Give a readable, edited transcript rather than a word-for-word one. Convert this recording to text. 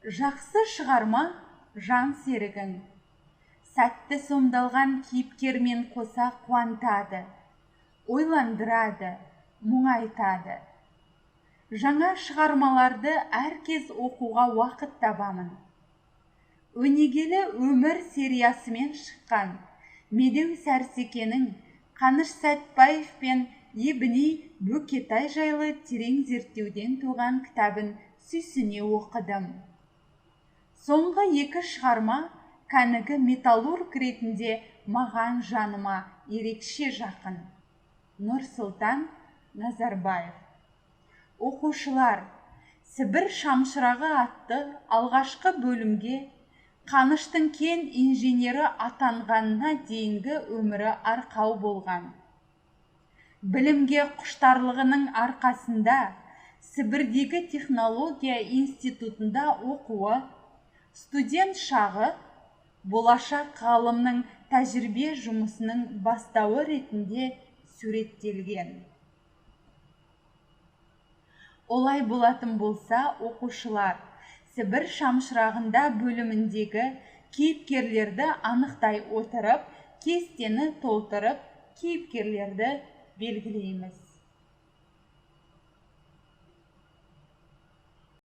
Жақсы шығарма жан серігің. Сәтті сомдалған кейіпкермен қоса қуантады, ойландырады, мұңайтады. Жаңа шығармаларды әркез оқуға уақыт табамын. Өнегелі өмір сериясымен шыққан Медеу Сәрсекенің Қаныш Сәтбаев пен Ебіни Бөкетай жайлы терең зерттеуден туған кітабын сүйсіне оқыдым. Соңғы екі шығарма кәнігі металлург ретінде маған жаныма ерекше жақын. Нұрсұлтан Назарбаев. Оқушылар, Сібір шамшырағы атты алғашқы бөлімге Қаныштың кен инженері атанғанына дейінгі өмірі арқау болған. Білімге құштарлығының арқасында Сібірдегі технология институтында оқуы, студент шағы болашақ ғалымның тәжірибе жұмысының бастауы ретінде суреттелген. Олай болатын болса, оқушылар Сібір шамшырағында бөліміндегі кейіпкерлерді анықтай отырып, кестені толтырып, кейіпкерлерді белгілейміз.